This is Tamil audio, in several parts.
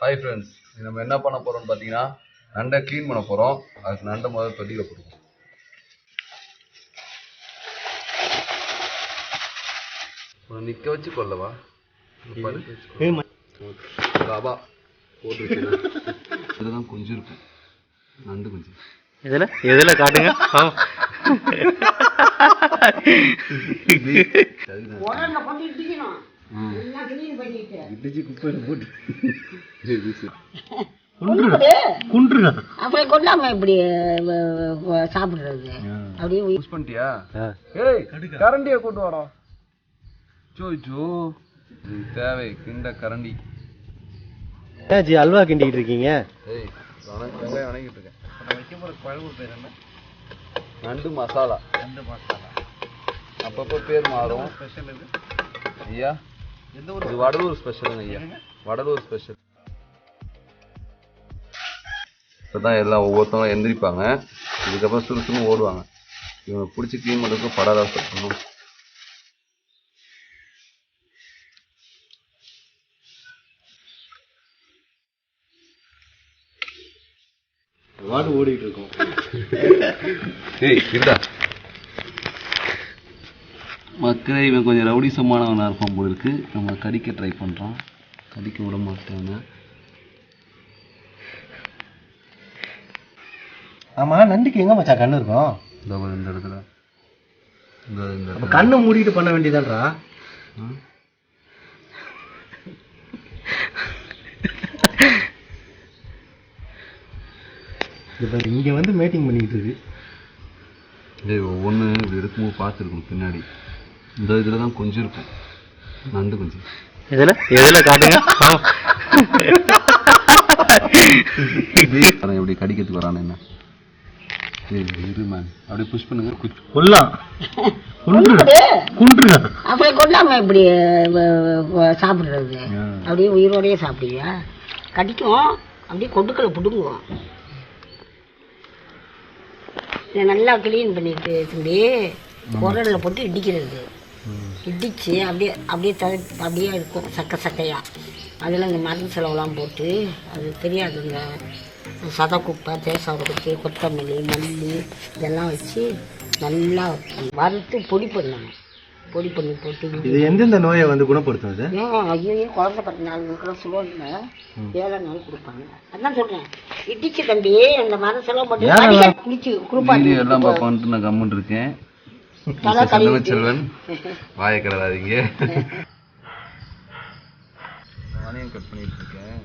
ஹாய் ஃப்ரெண்ட்ஸ், நம்ம என்ன பண்ண போறோம்னு பார்த்தீங்கன்னா நண்டை க்ளீன் பண்ண போறோம். அதுக்கு நண்டை முதல்ல தொட்டியில் போடுவோம். நிற்க வச்சு கொள்ளவா பாபா போட்டு இதுதான் கொஞ்சம் இருக்கும் நண்டு கொஞ்சம் எதில் காட்டுங்க. இடிச்சு குப்பையில போட்டு அப்படி கொண்டாம இப்படி சாப்பிடுறது அப்படியே யூஸ் பண்ணிட்டியா? ஏய் கரண்டியை கொண்டு வாடா. சோச்சோ தேவை கிண்ட கரண்டி. ஜி அல்வா கிண்டிக்கிட்டு இருக்கீங்க? ஏய் வெங்காயம் வணங்கிட்டு இருக்கேன். வைக்க போகிற குழம்பு பேர் என்ன? நண்டு மசாலா. நண்டு மசாலா அப்பப்போ பேர் மாறும். ஸ்பெஷல் இது ஐயா, இது வடலூர் ஸ்பெஷலுங்க ஐயா, வடலூர் ஸ்பெஷல். இப்போதான் எல்லாம் ஒவ்வொருத்தவங்க எந்திரிப்பாங்க. இதுக்கப்புறம் சுறுசுறுன்னு ஓடுவாங்க. இவங்க பிடிச்சி க்ளீன் பண்ணுறதுக்கு படாத பண்ணணும். வாடு ஓடிட்டு இருக்கோம். ஏய் இருடா மக்களே, இவன் கொஞ்சம் ரவுடிசமானவனாக இருப்பான் போல இருக்கு. நம்ம கடிக்க ட்ரை பண்ணுறான், கடிக்க விட மாட்டாங்க. ஆமா, நண்டுக்கு எங்க மச்சான் கண்ணு இருக்கும்? இந்த இடத்துல இந்த கண்ணை மூடிட்டு பண்ண வேண்டியதான்றா. இங்க வந்து மேட்டிங் பண்ணிக்கிட்டு இருக்கு. டேய் ஒவ்வொன்று இது இருக்கும்போது பார்த்துருக்கணும் பின்னாடி. இந்த இதில் தான் கொஞ்சம் இருக்கும் நண்டு கொஞ்சம். எதில் காட்டுங்க. எப்படி கடிக்கிறதுக்கு வரானு என்ன? இரு மேன், அப்படியே புஷ் பண்ணுங்க. அப்படி கொண்டாம இப்படி சாப்பிடுறது அப்படியே உயிரோடையே சாப்பிடுவியா? கடிக்கும், அப்படியே கொடுக்கல புடுங்குவோம். நல்லா கிளீன் பண்ணிட்டு தம்பி உரலில் போட்டு இடிக்கிறது. இடித்து அப்படியே அப்படியே அப்படியே இருக்கும் சக்கையாக. அதில் இந்த மருந்து செலவுலாம் போட்டு அது தெரியாதுங்க. சதக்குப்பை, தேசாவுக்கு, கொத்தமல்லி, மல்லி இதெல்லாம் வச்சு நல்லா வறுத்து பொடி பண்ணணும். பொடி பண்ணி போட்டு இது எந்தெந்த நோயை வந்து குணப்படுத்துவது? ஐயோ, குழந்தை 10 நாள் சுகர்ல 7 நாள் கொடுப்பாங்க. அதான் சொல்றேன், இடிச்சு தம்பி அந்த மரம் செலவு போட்டு குளிச்சு குளிப்பாட்டி எல்லாம் பார்ப்பான்ட்டு நான் கம்முன்னு இருக்கேன். செல்வன் வாயை கிடறாதீங்க. நானே கட் பண்ணிட்டு இருக்கேன்.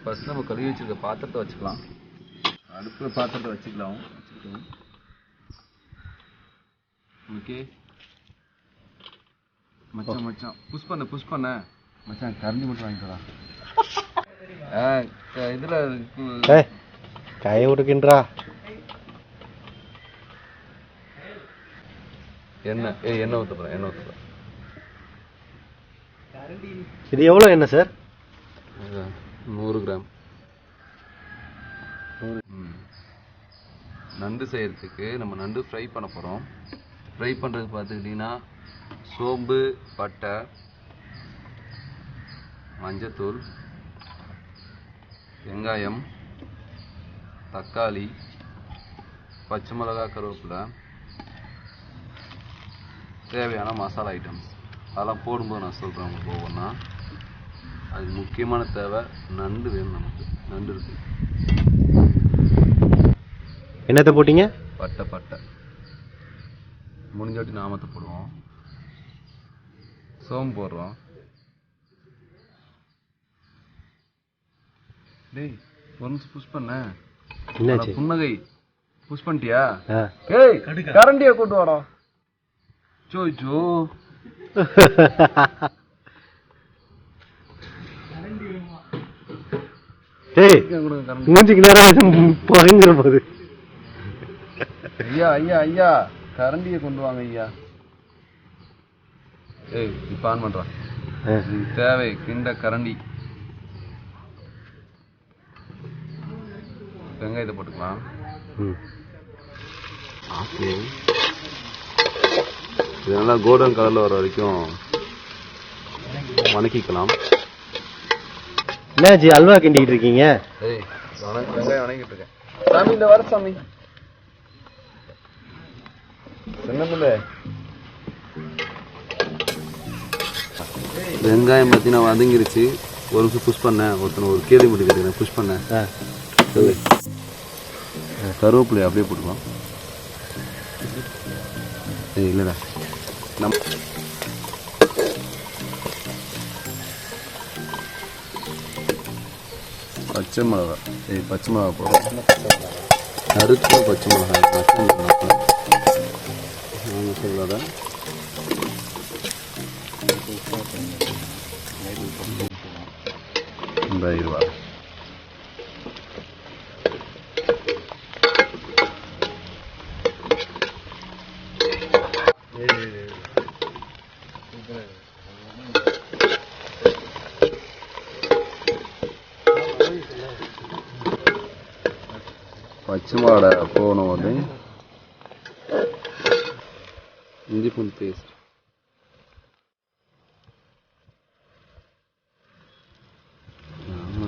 ஃபர்ஸ்ட் நம்ம கழுவி வச்சிருக்க பாத்திரத்தை வச்சுக்கலாம். அடுப்பில் பாத்திரத்தை வச்சுக்கலாம். ஓகே மச்சான், மச்சான் புஷ் பண்ண மச்சான். கரண்டி மட்டும் வாங்கிட்டு வரா. இதில் கையை விட்டுக்கின்றா. எண்ணெய் ஊற்றுறேன். இது எவ்வளோ எண்ணெய் சார்? 100 கிராம். நண்டு செய்யறதுக்கு நம்ம நண்டு ஃப்ரை பண்ண போகிறோம். ஃப்ரை பண்ணுறதுக்கு பார்த்துக்கிட்டிங்கன்னா சோம்பு, பட்டை, மஞ்சத்தூள், வெங்காயம், தக்காளி, பச்சை மிளகா, கருவேப்பிலை, தேவையான மசாலா ஐட்டம்ஸ் அதெல்லாம் போடும்போது நான் சொல்கிறேன் உங்களுக்கு ஒவ்வொன்றா. அது முக்கியமான தேவை நண்டு வேணும் நமக்கு. நண்டு இருக்கு. என்னத்தை போட்டீங்க? பட்டை முடிஞ்சாட்டி நாமத்தை போடுவோம். சோம்பு போடுறோம். டேய் ஒன்ஸ் புஷ் பண்ண புன்னகை புஷ் பண்ணிட்டியா? ஏய் கரண்டியை கொண்டு வாடா. சோச்சோ மூஞ்சிக்கு நேரம் பகிங்கிற போது. ஐயா கரண்டியை கொண்டு வாங்க ஐயா. ஏய் இப்ப ஆன் பண்றான். தேவை கிண்ட கரண்டி. வெங்காயத்தை போட்டுக்கலாம். ஓகே, இது நல்லா கோல்டன் கலரில் வர வரைக்கும் வணக்கிக்கலாம். என்னாச்சு அல்வா கிண்டிக்கிட்டு இருக்கீங்க? ஏய், வெங்காயம் வணங்கிட்டு இருக்கேன். சாமி இந்த வர சாமி என்னமில்ல. வெங்காயம் பார்த்தீங்கன்னா வதங்கிருச்சு. ஒரு நிமிஷம் புஷ் பண்ணேன். ஒரு கேள்வி மட்டும் கேட்டேன், புஷ் பண்ணேன். சொல்லு. கருவேப்பிலை அப்படியே போட்டுக்கலாம். இல்லைடா, பச்சை மிளகா. பச்சை மிளகா போடுறோம். அறுத்த பச்சை மிளகாய் சொல்லாத. இந்த இருவா பச்சை மிளகா போகணும். வந்து இஞ்சி பூண்டு பேஸ்ட்,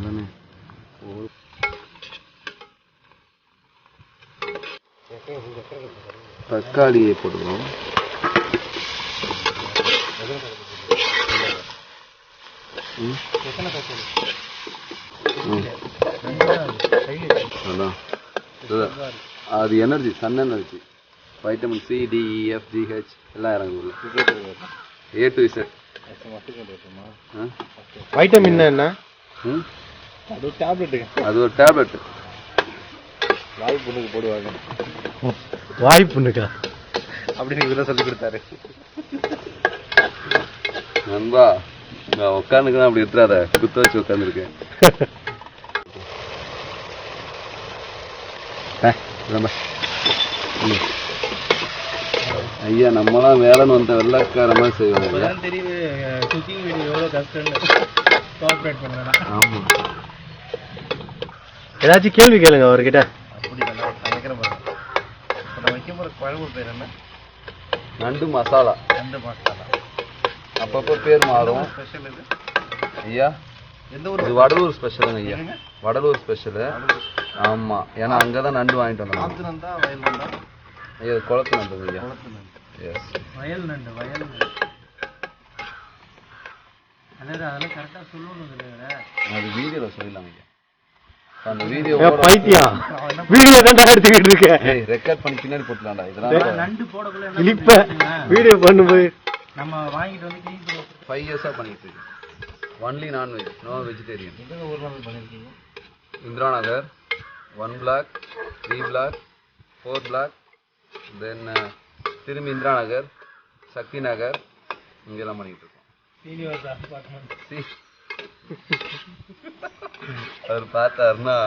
தானே தக்காளியை போட்டுக்கிறோம். அதான் அது energy, sun energy, vitamin C, D, E, F, G, H எல்லாம் இறங்குது. A to Z. வைட்டமின் என்ன? அது ஒரு டேப்லெட். வாய் புண்ணுக்கு போடுவாங்க. வாய் புண்ணுக்கா அப்படின்னு இதெல்லாம் சொல்லி கொடுத்தாரு நண்பா. நான் உட்காந்துக்கலாம், அப்படி எடுத்துறாத, குத்த வச்சு உட்காந்துருக்கேன். ஐயா, நம்மளாம் வேலைன்னு வந்த வெள்ளக்கார மாதிரி செய்வாங்க. ஆமா, ஏதாச்சும் கேள்வி கேளுங்க அவர்கிட்ட. நண்டு மசாலா. அப்பப்போ பேர் மாறும் ஐயா. இது வடலூர் ஸ்பெஷலுங்க ஐயா, வடலூர் ஸ்பெஷலு. ஆமா, ஏன்னா அங்கதான் நண்டு வாங்கிட்டு வந்தோம் ஐயா. குளத்து நண்டு ஐயா. எஸ், வயல் நண்டு. அது வீடியோல சொல்லலாம் ஐயா. அந்த வீடியோ பைத்தியம் வீடியோ தான் எடுத்துக்கிட்டு இருக்கேன். ரெக்கார்ட் பண்ணி பின்னாடி போட்டுலாம்டா. இதெல்லாம் நண்டு போடக்குள்ள இப்ப வீடியோ பண்ணும்போது நம்ம வாங்கிட்டு வந்து க்ளீன் பண்ணி 5 இயர்ஸா பண்ணிட்டு இருக்கேன். Only nonveg, no vegetarian. எத்தனை ஊர்ல பண்ணிருக்கீங்க? இந்திரா நகர், 1 block, 3 block, 4 block, தென் திரும்பி இந்திரா நகர், சக்தி நகர், இங்கெல்லாம் பண்ணிட்டு இருக்கோம். அவர் பார்த்தாருன்னா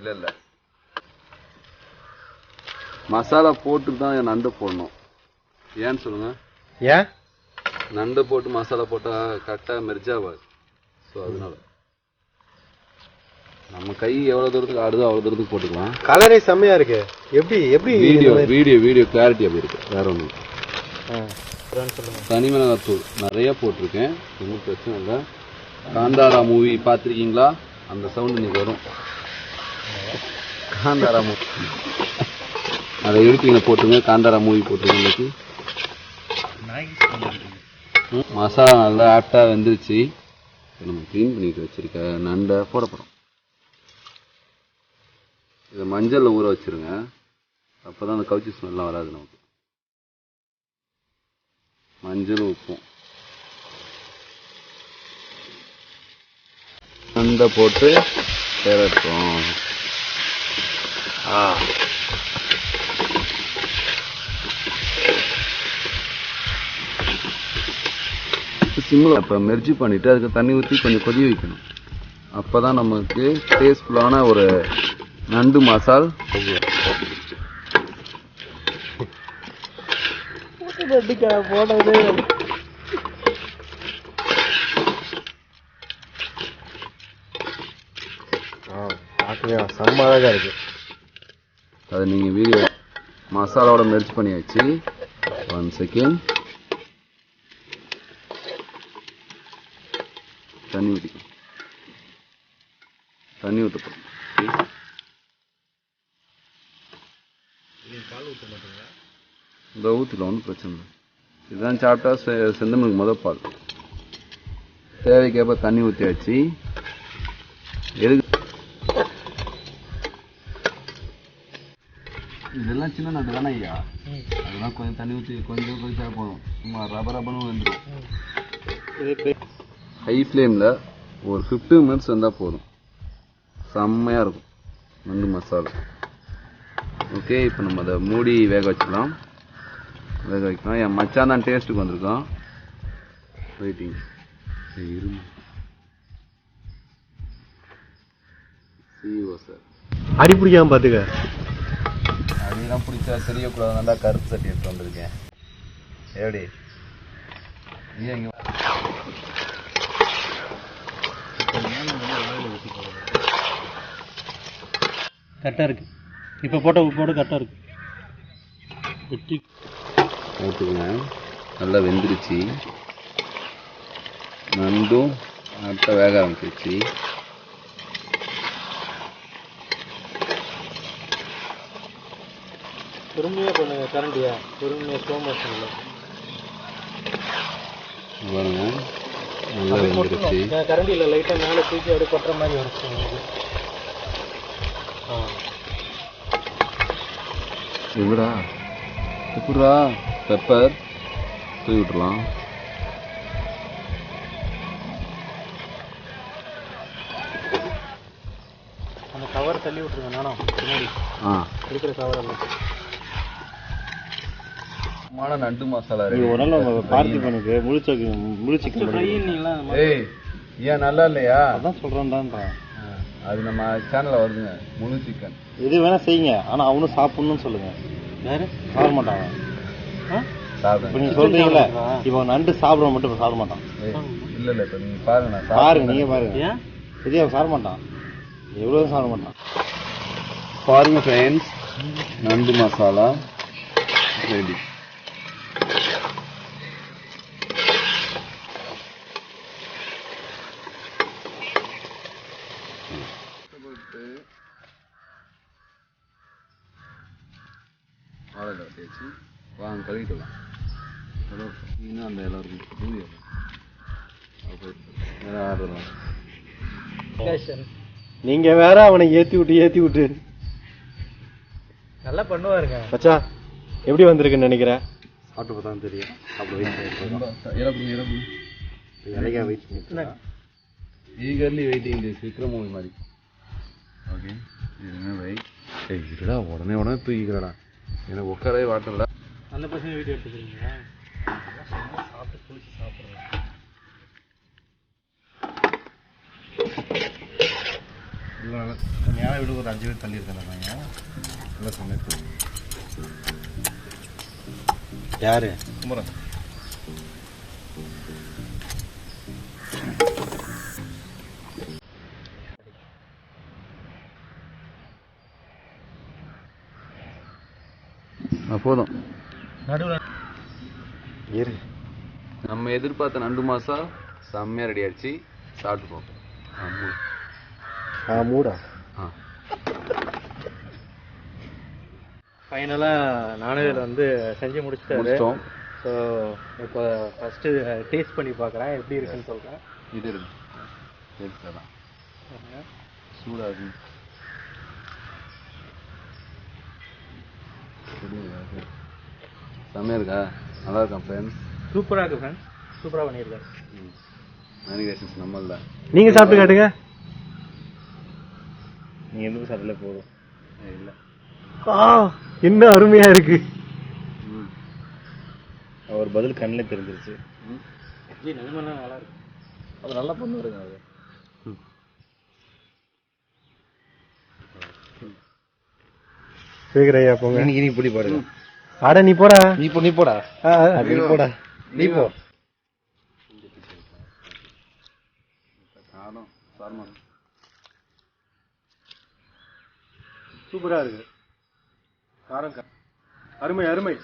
இல்ல மசாலா போட்டு தான் நண்டு போடணும். ஏன்னு சொல்லுங்க. ஏன் நண்டு போட்டு மசாலா போட்டா கரெக்டா மெர்ஜாவாது. ஸோ அதனால நம்ம கை எவ்வளவு தூரத்துக்கு ஆடுதோ அவ்வளவு தூரத்துக்கு போட்டுக்கலாம். கலரே செம்மையா இருக்கு. எப்படி வீடியோ கிளாரிட்டி அப்படி இருக்கு, வேற ஒன்றும். தனி மிளகாத்தூள் நிறைய போட்டிருக்கேன், ஒன்றும் பிரச்சனை இல்லை. காந்தாரா மூவி பார்த்துருக்கீங்களா? அந்த சவுண்ட் இன்னைக்கு வரும். காந்தாரா மூவி அதை எடுப்பீங்க, போட்டுருங்க. காந்தாரா மூவி போட்டுருங்க. இன்னைக்கு மசாலா நல்லா ஆப்டா வெந்துருச்சு. நம்ம க்ளீன் பண்ணிட்டு வச்சிருக்க நண்டை போட போகிறோம். இதை மஞ்சளில் ஊற வச்சிருங்க, அப்போ தான் அந்த கவுச்சி ஸ்மெல்லாம் வராது நமக்கு. மஞ்சளும் உப்பும் நண்டை போட்டு சேரட்டும். சிம்மில் இப்போ மெர்ஜி பண்ணிவிட்டு அதுக்கு தண்ணி ஊற்றி கொஞ்சம் கொதி வைக்கணும். அப்போ தான் நமக்கு டேஸ்ட்ஃபுல்லான ஒரு நண்டு மசால் போடுறது. செம்ம அழகா இருக்கு. அதை நீங்கள் வீடியோ மசாலாவோட மெர்ஜ் பண்ணி வச்சு 1 செகண்ட் தண்ணி ஊற்றிக்கும். தண்ணி ஊற்ற போகிறோம். இந்த ஊற்றில ஒன்றும் பிரச்சனை இல்லை. இதுதான் சாப்பிட்டா செந்தமிழுக்கு முதல் பால். தேவைக்கேற்ப தண்ணி ஊற்றி வச்சு எதுக்கு இதெல்லாம் சின்ன நட்டு தானே ஐயா, அதெல்லாம் கொஞ்சம் தண்ணி ஊற்றி கொஞ்சம் கொஞ்சம் போதும். சும்மா ரபரபன்னு வந்துடும். ஹை ஃப்ளேமில் ஒரு 15 மினிட்ஸ் வந்தால் போதும். செம்மையாக இருக்கும் நண்டு மசாலா. ஓகே, இப்போ நம்ம அதை மூடி வேக வைக்கலாம். என் மச்சான் தான் டேஸ்ட்டுக்கு வந்திருக்கான். வெயிட்டிங் இருங்க. சிஓ சார் அடி பிடிக்காம பார்த்துக்க. அடியெல்லாம் பிடிச்சா தெரியக்கூடாது. நல்லா கருப்பு சட்டி எடுத்து வந்திருக்கேன். எப்படி நீ இங்கே கரெக்டாக இருக்கு. இப்போ போட்ட உப்போடு கரெக்டாக இருக்கு. வெட்டி ஊற்றுக்குங்க. நல்லா வெந்துருச்சு. நண்டும் அடுத்த வேக ஆரம்பிச்சிருச்சு. பொறுமையாக பண்ணுங்க. கரண்டியா பொறுமையாக ஸ்லோ மோஷன்ல பாருங்க, நல்லா வெந்துருச்சு. கரண்டியில் லைட்டாக மேலே தூக்கி அப்படியே கொட்டுற மாதிரி வரும். எப்படா எப்படா பெப்பர் தூவி விட்டுலாம். அந்த கவர் தள்ளி விட்டுருங்க. நானும் பின்னாடி இருக்கிற கவர் எல்லாம் நண்டு மசாலா ஒரு நாள் பார்த்திபனுக்கு முழு சிக்கன் ஏய் ஏன் நல்லா இல்லையா? அதான் சொல்கிறேன் தான். அது நம்ம சேனலில் வருதுங்க, முழு சிக்கன். எது வேணா செய்யுங்க, ஆனால் அவனும் சாப்பிட்ணுன்னு சொல்லுங்க. யாரு சாப்பிட மாட்டாங்க. இப்போ நீங்கள் சொல்கிறீங்களே, இப்போ நண்டு சாப்பிட மட்டும் இப்போ சாப்பிட மாட்டான். இல்லை இல்லை, இப்போ நீங்கள் பாருங்க. பாருங்க, நீங்கள் பாருங்க. சரி, அவன் சாப்பிட மாட்டான். எவ்வளோ சாப்பிட மாட்டான். பாருங்க ஃப்ரெண்ட்ஸ், நண்டு மசாலா ரெடி. வாழை தேய்ச்சி வாங்க கழுவிக்கலாம். இன்னும் அந்த எல்லாருக்கும் ஆடுறோம். நீங்க வேற அவனை ஏத்தி விட்டு நல்லா பண்ணுவாருங்க. மச்சா எப்படி வந்திருக்குன்னு நினைக்கிறேன். சாப்பிட்டு பார்த்தா தெரியும். அப்படி இலைக்கா வெயிட் பண்ணி eagerly waiting this Vikram movie மாதிரி. ஓகே, இதுனா வெயிட். ஏய் இருடா, உடனே தூக்கிக்கிறடா. எனக்கு உட்காரவே வாட்டல. அந்த பசங்க வீடியோ எடுத்துக்கிறீங்களா? சாப்பிட்டு குளிச்சு சாப்பிட்றேன். மேலே வீடு ஒரு 5 பேர் தள்ளி இருக்காங்க. நல்லா சமைப்பு. யாரு? குமரன். போதும். இரு, நம்ம எதிர்பார்த்த நண்டு மாசா செம்மையா ரெடி ஆயிடுச்சு. சாப்பிட்டு போகும். மூடா. ஃபைனலாக நானுவேல் வந்து செஞ்சு முடிச்சிட்டோம். ஸோ இப்போ ஃபஸ்ட்டு டேஸ்ட் பண்ணி பார்க்குறேன், எப்படி இருக்குன்னு சொல்கிறேன். இது இருக்கு சூடாக இருக்கு. செம்மையா இருக்கா? நல்லா இருக்கா ஃப்ரெண்ட்ஸ்? சூப்பராக இருக்கு ஃப்ரெண்ட்ஸ். சூப்பராக பண்ணியிருக்காரு. மேனிகேஷன்ஸ் நம்மள. நீங்க சாப்பிட்டு காட்டுங்க. நீ எதுவும் சாப்பிடல போதும். இல்லை, என்ன அருமையா இருக்கு. அவர் பதில் கண்ணில் தெரிஞ்சிருச்சு. நிஜமெல்லாம் நல்லா இருக்கு. அது நல்லா பண்ணுவாருங்க. அது கேக்குறையா போங்க. நீ இப்படி பாடுங்க. அட நீ போடா. நீ போடா. நீ போ. சூப்பரா இருக்கு. காரம் அருமை அருமை.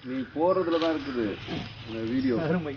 நீ போறதுல தான் இருக்குது இந்த வீடியோ. அருமை.